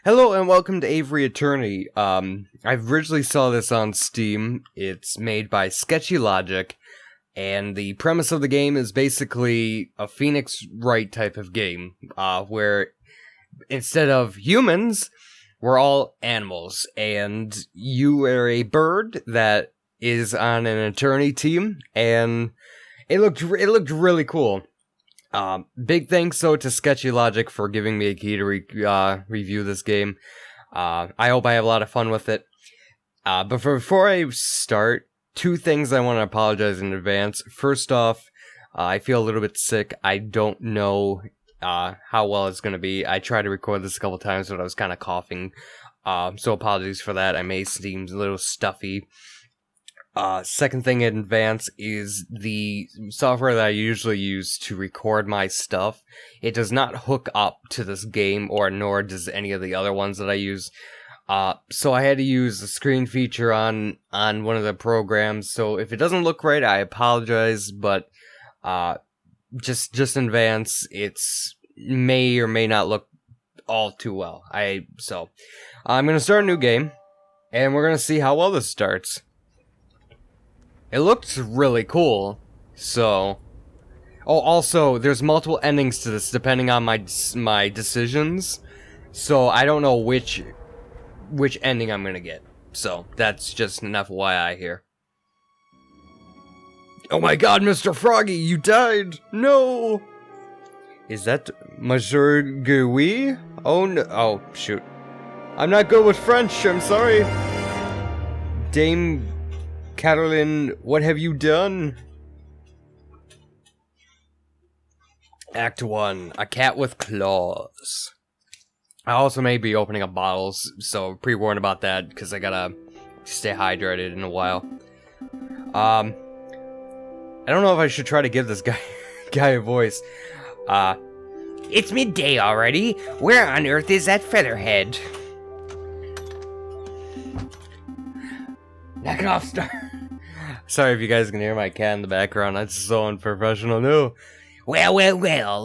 Hello and welcome to Aviary Attorney. I originally saw this on Steam. It's made by Sketchy Logic, and the premise of the game is basically a Phoenix Wright type of game, where instead of humans, we're all animals, and you are a bird that is on an attorney team, and it looked really cool. Big thanks though to Sketchy Logic for giving me a key to review this game. I hope I have a lot of fun with it. But before I start, two things I want to apologize in advance. First off, I feel a little bit sick. I don't know how well it's going to be. I tried to record this a couple times, but I was kind of coughing. So apologies for that. I may seem a little stuffy. Second thing in advance is the software that I usually use to record my stuff. It does not hook up to this game, or nor does any of the other ones that I use. So I had to use the screen feature on one of the programs. So if it doesn't look right, I apologize, but just in advance, it's may or may not look all too well. I'm gonna start a new game, and we're gonna see how well this starts. It looks really cool, so... Oh, also, there's multiple endings to this, depending on my decisions, so I don't know which ending I'm gonna get. So, that's just an FYI here. Oh my god, Mr. Froggy, you died! No! Is that Monsieur Jayjay? Oh no, oh, shoot. I'm not good with French, I'm sorry. Dame... Caroline, what have you done? Act 1, a cat with claws. I also may be opening up bottles, so pre-warned about that, because I gotta stay hydrated in a while. I don't know if I should try to give this guy a voice. It's midday already. Where on earth is that featherhead? Knock it off, Star. Sorry if you guys can hear my cat in the background. That's so unprofessional. No. Well,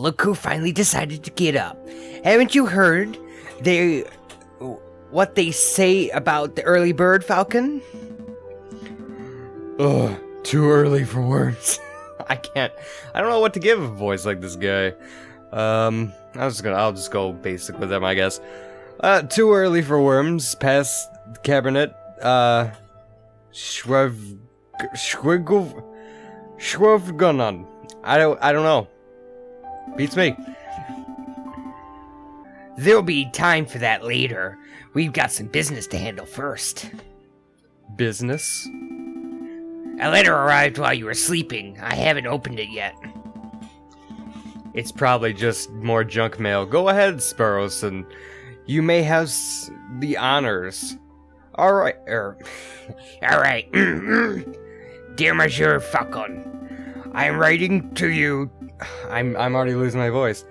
look who finally decided to get up. Haven't you heard what they say about the early bird, Falcon? Ugh, too early for worms. I don't know what to give a voice like this guy. I'll just go basic with him, I guess. Too early for worms, past cabinet, Schwivgunan. I don't know. Beats me. There'll be time for that later. We've got some business to handle first. Business? A letter arrived while you were sleeping. I haven't opened it yet. It's probably just more junk mail. Go ahead, Sparrowson. You may have the honors. Alright, Alright. Dear Monsieur Falcon, I am writing to you... I'm already losing my voice.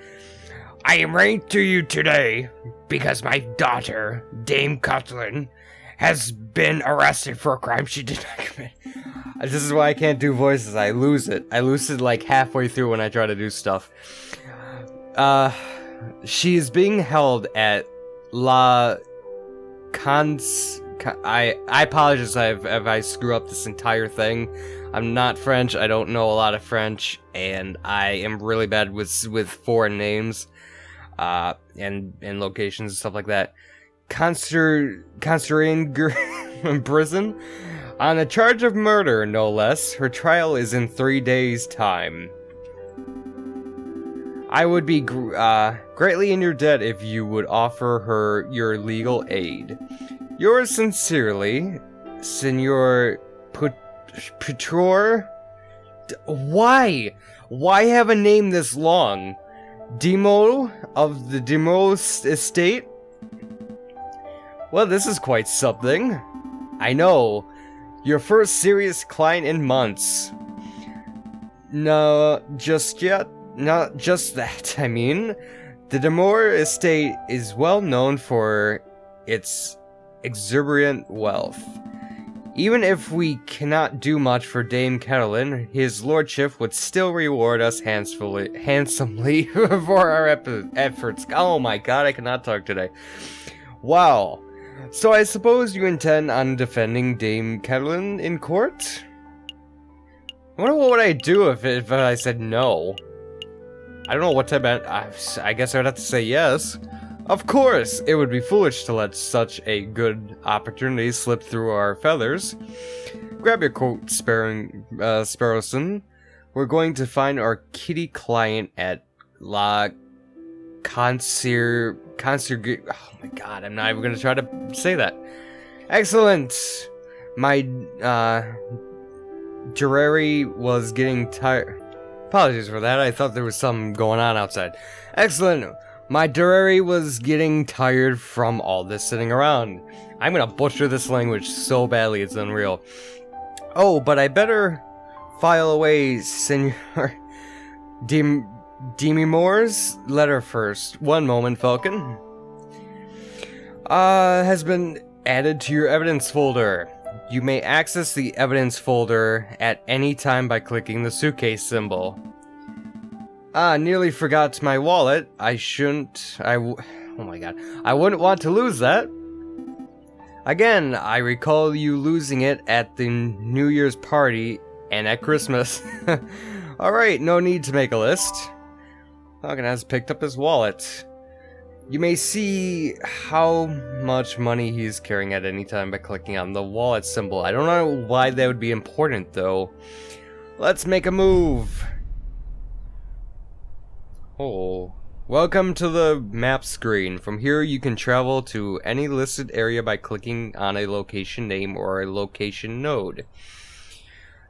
I am writing to you today because my daughter, Dame Cutland, has been arrested for a crime she did not commit. This is why I can't do voices. I lose it. I lose it like halfway through when I try to do stuff. She is being held at La Cons... I apologize if I screw up this entire thing. I'm not French, I don't know a lot of French, and I am really bad with foreign names, and locations and stuff like that. Constrained in prison on a charge of murder, no less. Her trial is in 3 days' time. I would be greatly in your debt if you would offer her your legal aid. Yours sincerely, Senor Petror. Why? Why have a name this long? Demo of the Demo estate? Well, this is quite something. I know. Your first serious client in months. No, just yet. Not just that, I mean. The Demore estate is well known for its exuberant wealth. Even if we cannot do much for Dame Caroline, his lordship would still reward us handsomely for our efforts. Oh my god, I cannot talk today. Wow. So I suppose you intend on defending Dame Catelyn in court? I wonder what would I do if I said no. I don't know what type of... I guess I would have to say yes. Of course, it would be foolish to let such a good opportunity slip through our feathers. Grab your coat, Sparrowson. We're going to find our kitty client at La Concierge... Oh my god, I'm not even going to try to say that. Excellent! My, Aviary was getting tired... Apologies for that, I thought there was something going on outside. Excellent! My Aviary was getting tired from all this sitting around. I'm gonna butcher this language so badly it's unreal. Oh, but I better file away Senor Demi Moore's letter first. One moment, Falcon. Has been added to your evidence folder. You may access the evidence folder at any time by clicking the suitcase symbol. Nearly forgot my wallet. Oh my god. I wouldn't want to lose that. Again, I recall you losing it at the New Year's party and at Christmas. Alright, no need to make a list. Falcon has picked up his wallet. You may see how much money he's carrying at any time by clicking on the wallet symbol. I don't know why that would be important, though. Let's make a move. Oh. Welcome to the map screen. From here, you can travel to any listed area by clicking on a location name or a location node.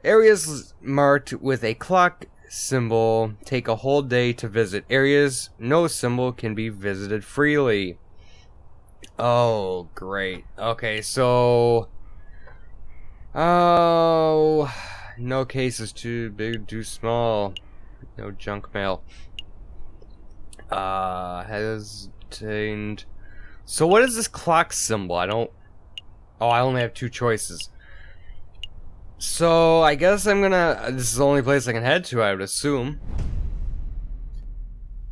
Areas marked with a clock symbol take a whole day to visit. Areas no symbol can be visited freely. Oh, great. Okay, so... Oh... No cases too big, too small. No junk mail. Hesitant. So what is this clock symbol? I don't... Oh, I only have two choices. So, I guess I'm gonna... This is the only place I can head to, I would assume.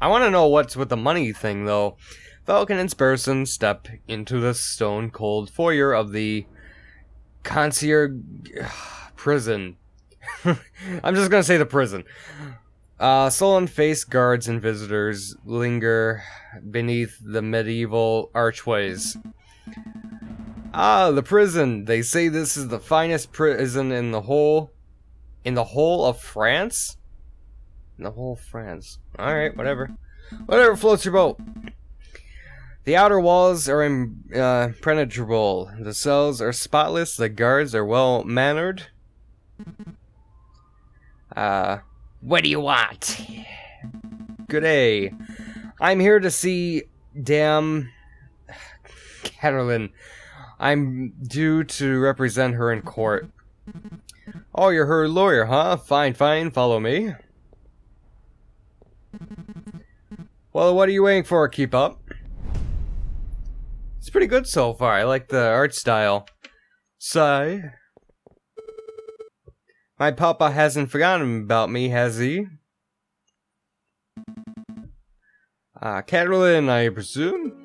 I want to know what's with the money thing, though. Falcon and Sparrowson step into the stone-cold foyer of the concierge prison. I'm just gonna say the prison. Sullen-faced guards and visitors linger beneath the medieval archways. Ah, the prison. They say this is the finest prison in the whole of France? In the whole of France. Alright, whatever. Whatever floats your boat. The outer walls are impenetrable. The cells are spotless. The guards are well-mannered. What do you want? Good day. I'm here to see Dame Catelyn. I'm due to represent her in court. Oh, you're her lawyer, huh? Fine, fine, follow me. Well, what are you waiting for? Keep up. It's pretty good so far. I like the art style. Sigh. My papa hasn't forgotten about me, has he? Catelyn, I presume?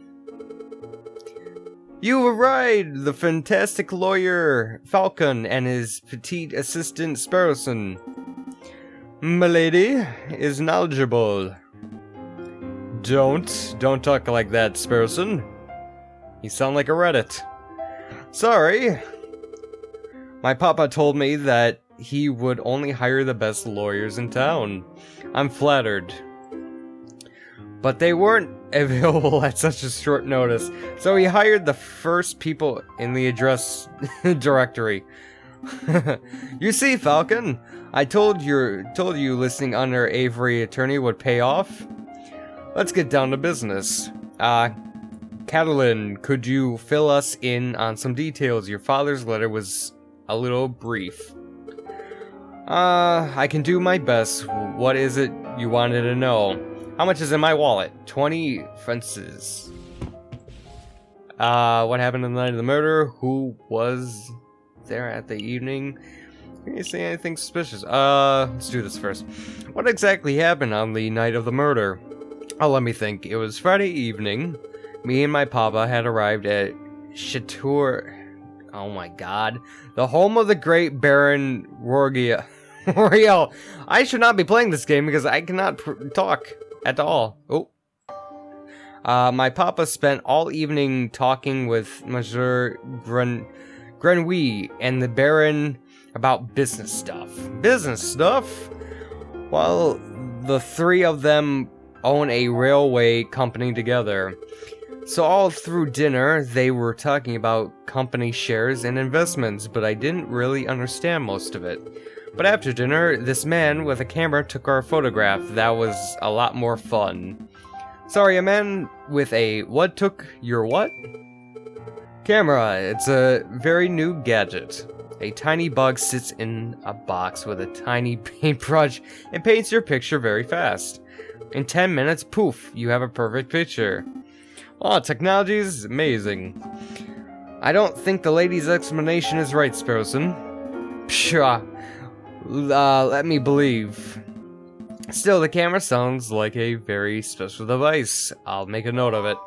You arrived! The fantastic lawyer Falcon and his petite assistant Sparrowson. Milady is knowledgeable. Don't talk like that, Sparrowson. You sound like a Reddit. Sorry. My papa told me that he would only hire the best lawyers in town. I'm flattered. But they weren't available at such a short notice, so he hired the first people in the address directory. You see, Falcon, I told you listening under Aviary attorney would pay off. Let's get down to business. Catelyn, could you fill us in on some details? Your father's letter was a little brief. I can do my best. What is it you wanted to know? How much is in my wallet? 20 fences. What happened on the night of the murder? Who was there at the evening? Can you say anything suspicious? Let's do this first. What exactly happened on the night of the murder? Oh, let me think. It was Friday evening. me and my papa had arrived at Chateau... Oh my god. The home of the great Baron Roriel. I should not be playing this game because I cannot talk at all. Oh. My papa spent all evening talking with Monsieur Grenouille and the Baron about business stuff. Business stuff? Well, the three of them own a railway company together. So all through dinner, they were talking about company shares and investments, but I didn't really understand most of it. But after dinner, this man with a camera took our photograph. That was a lot more fun. Sorry, a man with a what took your what? Camera. It's a very new gadget. A tiny bug sits in a box with a tiny paintbrush and paints your picture very fast. In 10 minutes, poof, you have a perfect picture. Oh, technology is amazing. I don't think the lady's explanation is right, Sparrowson. Pshaw. Let me believe. Still, the camera sounds like a very special device. I'll make a note of it.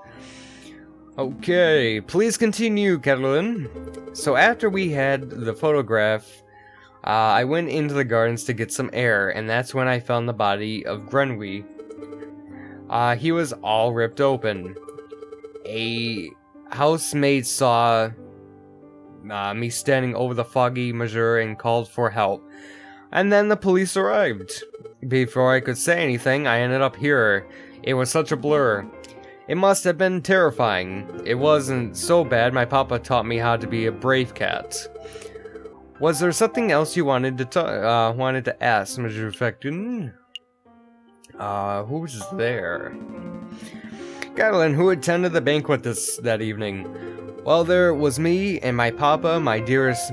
Okay, please continue, Catalin. So after we had the photograph, I went into the gardens to get some air, and that's when I found the body of Grenouille. He was all ripped open. A housemaid saw me standing over the foggy Monsieur and called for help. And then the police arrived. Before I could say anything, I ended up here. It was such a blur. It must have been terrifying. It wasn't so bad. My papa taught me how to be a brave cat. Was there something else you wanted to ask, Monsieur Falcon? Who's there? Catalin, who attended the banquet that evening? Well, there was me and my papa, my dearest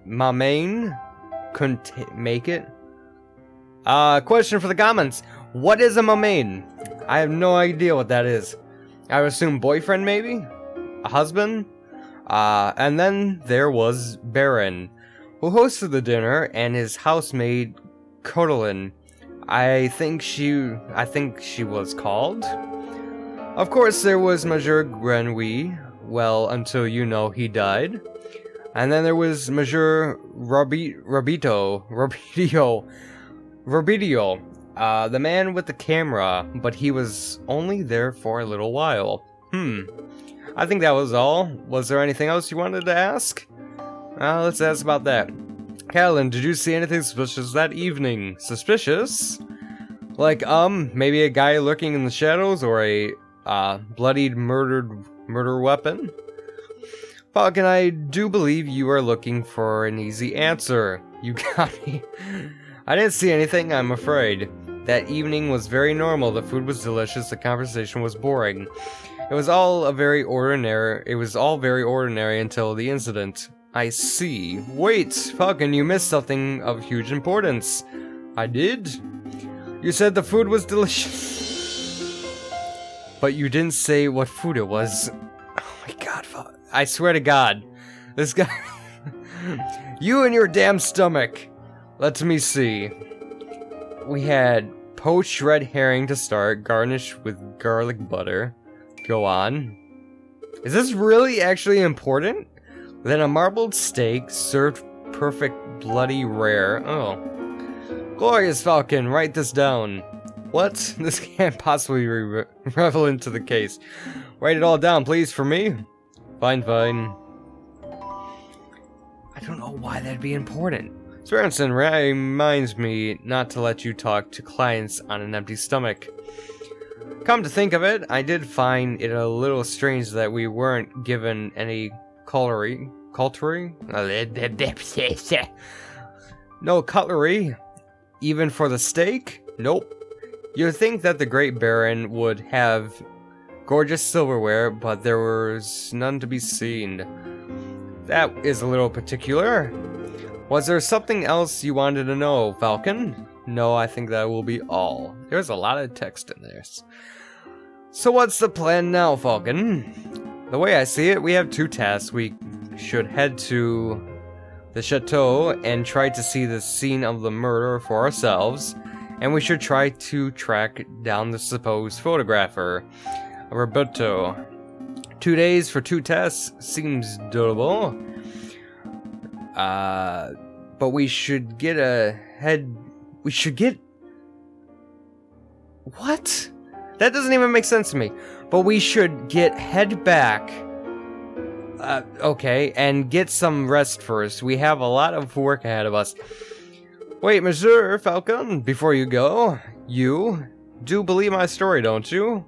Mamaine. Couldn't make it. Question for the comments. What is a Mamaine? I have no idea what that is. I would assume boyfriend, maybe? A husband? And then there was Baron, who hosted the dinner, and his housemaid, Codelin. I think she was called. Of course, there was Monsieur Grenouille. Well, until he died. And then there was Monsieur Robidio, the man with the camera, but he was only there for a little while. I think that was all. Was there anything else you wanted to ask? Let's ask about that. Catalin, did you see anything suspicious that evening? Suspicious? Like, maybe a guy lurking in the shadows, or a bloodied murder weapon? Falcon, I do believe you are looking for an easy answer. You got me. I didn't see anything, I'm afraid. That evening was very normal. The food was delicious. The conversation was boring. It was all very ordinary until the incident. I see. Wait, Falcon, you missed something of huge importance. I did? You said the food was delicious. But you didn't say what food it was. Oh my god, I swear to God. This guy... You and your damn stomach. Let me see. We had poached red herring to start, garnished with garlic butter. Go on. Is this really actually important? Then a marbled steak, served perfect bloody rare. Oh. Glorious, Falcon, write this down. What? This can't possibly be relevant to the case. Write it all down, please, for me. Fine. I don't know why that'd be important. Sparrowson reminds me not to let you talk to clients on an empty stomach. Come to think of it, I did find it a little strange that we weren't given any cutlery? No cutlery? Even for the steak? Nope. You'd think that the Great Baron would have gorgeous silverware, but there was none to be seen. That is a little particular. Was there something else you wanted to know, Falcon? No, I think that will be all. There's a lot of text in this. So what's the plan now, Falcon? The way I see it, we have two tasks. We should head to the chateau and try to see the scene of the murder for ourselves. And we should try to track down the supposed photographer, Roberto. 2 days for 2 tests seems doable. But we should get What? That doesn't even make sense to me. But we should head back. Okay, and get some rest first. We have a lot of work ahead of us. Wait, Monsieur Falcon, before you go, you do believe my story, don't you?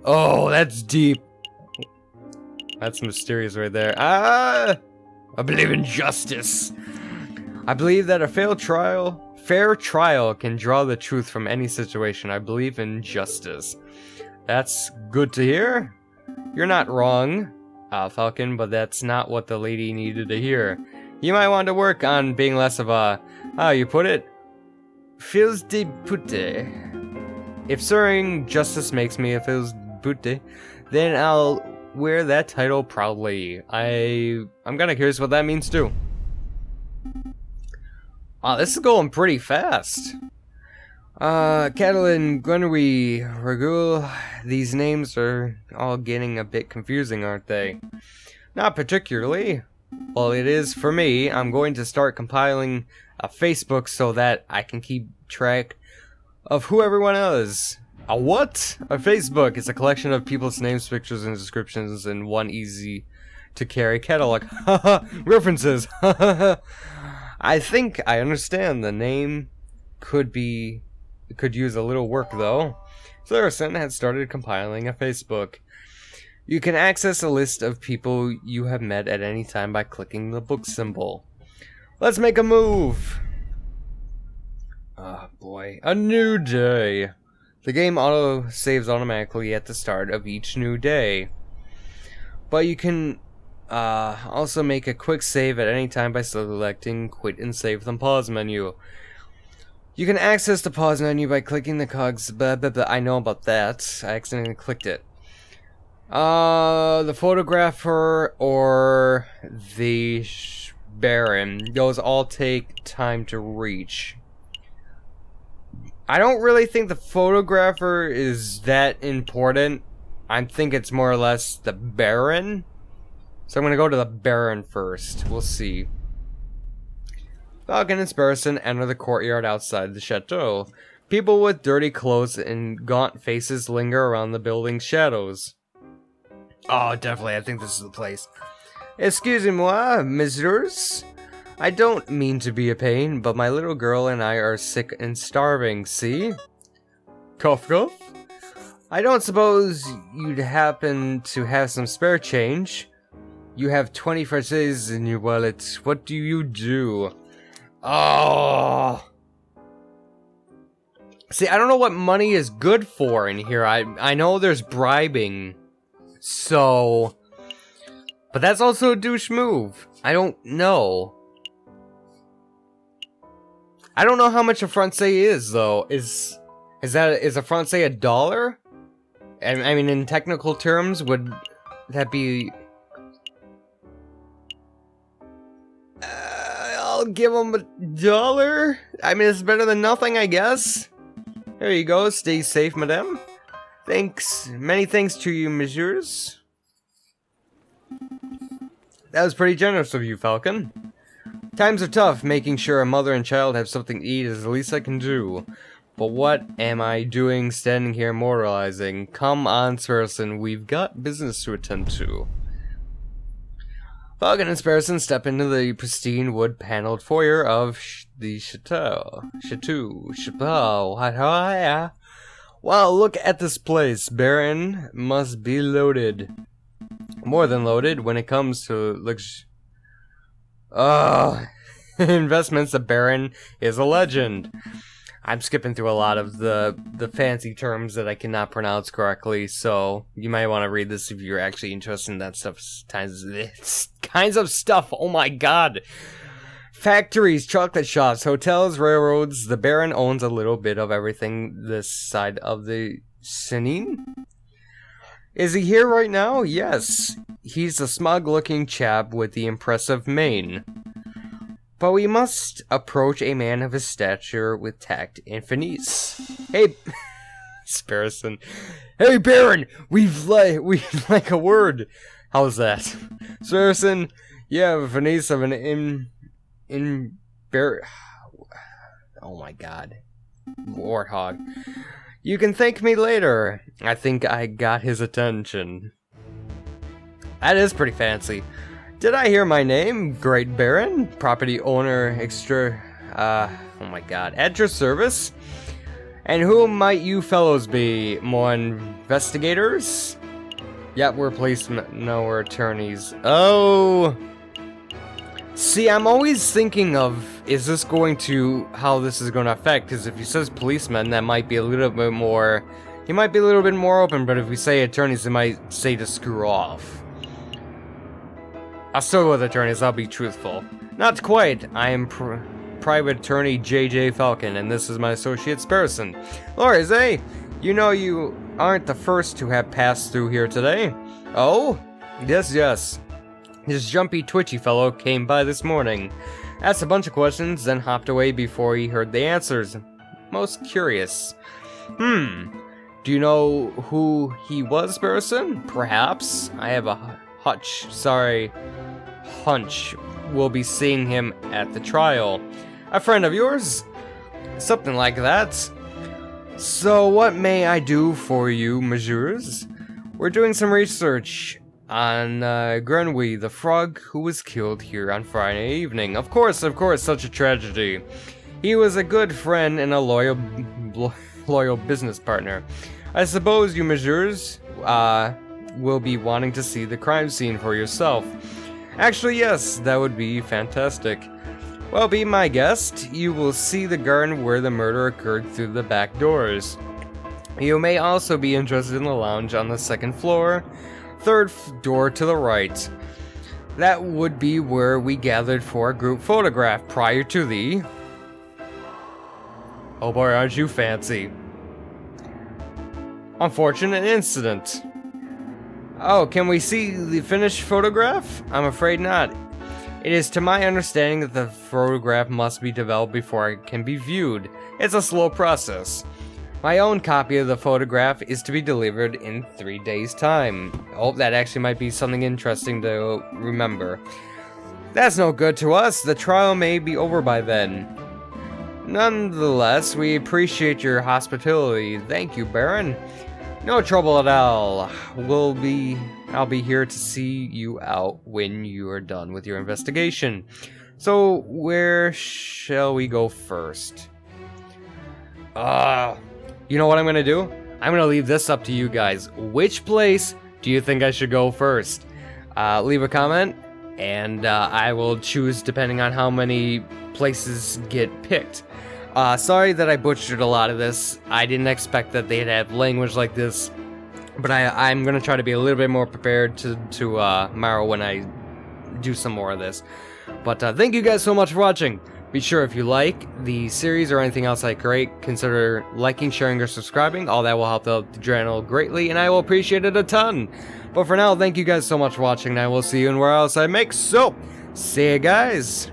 Oh, that's deep. That's mysterious right there. I believe in justice. I believe that a fair trial can draw the truth from any situation. I believe in justice. That's good to hear. You're not wrong, Falcon, but that's not what the lady needed to hear. You might want to work on being less of a, how you put it, fils de pute. If serving justice makes me a fils de pute, then I'll wear that title proudly. I'm kinda curious what that means too. Wow, this is going pretty fast. Catalan, Grenouille, Regul, these names are all getting a bit confusing, aren't they? Not particularly. Well, it is for me. I'm going to start compiling a Facebook so that I can keep track of who everyone is. A what? A Facebook is a collection of people's names, pictures, and descriptions in one easy-to-carry catalog. Haha, references. I think I understand. The name could use a little work, though. Sparrowson had started compiling a Facebook. You can access a list of people you have met at any time by clicking the book symbol. Let's make a move! Oh boy. A new day. The game auto-saves automatically at the start of each new day. But you can also make a quick save at any time by selecting Quit and Save from Pause menu. You can access the pause menu by clicking the cogs. Blah, blah, blah. I know about that. I accidentally clicked it. The photographer or the Baron. Those all take time to reach. I don't really think the photographer is that important. I think it's more or less the Baron. So I'm gonna go to the Baron first. We'll see. Falcon and Sparrowson enter the courtyard outside the chateau. People with dirty clothes and gaunt faces linger around the building's shadows. Oh, definitely, I think this is the place. Excusez-moi, messieurs. I don't mean to be a pain, but my little girl and I are sick and starving, see? Cough, cough. I don't suppose you'd happen to have some spare change? You have 20 francs in your wallet. What do you do? Oh. See, I don't know what money is good for in here. I know there's bribing. So, but that's also a douche move. I don't know. I don't know how much a franc is though. Is a franc $1? And I mean, in technical terms, would that be? I'll give him $1. I mean, it's better than nothing, I guess. There you go. Stay safe, madame. Thanks. Many thanks to you, messieurs. That was pretty generous of you, Falcon. Times are tough. Making sure a mother and child have something to eat is the least I can do. But what am I doing standing here moralizing? Come on, Sparrowson. We've got business to attend to. Falcon and Sparrowson step into the pristine wood-paneled foyer of the chateau. Wow, look at this place. Baron must be loaded. More than loaded when it comes to investments. The Baron is a legend. I'm skipping through a lot of the fancy terms that I cannot pronounce correctly, so you might want to read this if you're actually interested in that stuff. Kinds of stuff. Oh my god. Factories, chocolate shops, hotels, railroads. The Baron owns a little bit of everything this side of the Seine. Is he here right now? Yes. He's a smug-looking chap with the impressive mane. But we must approach a man of his stature with tact and finesse. Hey, Sparrowson. Hey, Baron, we'd like a word. How's that? Sparrowson, you have a niece of an oh my god. Warthog. You can thank me later. I think I got his attention. That is pretty fancy. Did I hear my name, Great Baron? Property owner oh my god. At your service? And who might you fellows be? More investigators? Yep, we're policemen. No, we're attorneys. Oh! See, I'm always thinking of, is this going to, how this is going to affect? Because if he says policemen, that might be a little bit more, he might be a little bit more open, but if we say attorneys, it might say to screw off. I'll still go with attorneys, I'll be truthful. Not quite. I am private attorney Jayjay Falcon, and this is my associate Sparrowson. Lors, you know you aren't the first to have passed through here today. Oh? Yes. This jumpy, twitchy fellow came by this morning, asked a bunch of questions, then hopped away before he heard the answers. Most curious. Do you know who he was, Sparrowson? Perhaps. I have a hunch we'll be seeing him at the trial. A friend of yours? Something like that. So what may I do for you, messieurs? We're doing some research on Grunwy, the frog who was killed here on Friday evening. Of course, such a tragedy. He was a good friend and a loyal business partner. I suppose you messieurs will be wanting to see the crime scene for yourself. Actually, yes, that would be fantastic. Well, be my guest. You will see the garden where the murder occurred through the back doors. You may also be interested in the lounge on the second floor, third door to the right. That would be where we gathered for a group photograph prior to the... Oh boy, aren't you fancy. Unfortunate incident. Oh, can we see the finished photograph? I'm afraid not. It is to my understanding that the photograph must be developed before it can be viewed. It's a slow process. My own copy of the photograph is to be delivered in 3 days' time. Oh, that actually might be something interesting to remember. That's no good to us. The trial may be over by then. Nonetheless, we appreciate your hospitality. Thank you, Baron. No trouble at all. I'll be here to see you out when you are done with your investigation. So, where shall we go first? You know what I'm gonna do? I'm gonna leave this up to you guys. Which place do you think I should go first? Leave a comment, and I will choose depending on how many places get picked. Sorry that I butchered a lot of this. I didn't expect that they'd have language like this, but I'm gonna try to be a little bit more prepared to tomorrow when I do some more of this. But thank you guys so much for watching. Be sure, if you like the series or anything else I create, consider liking, sharing, or subscribing. All that will help out the channel greatly, and I will appreciate it a ton. But for now, thank you guys so much for watching, and I will see you in where else I make. So, see you guys.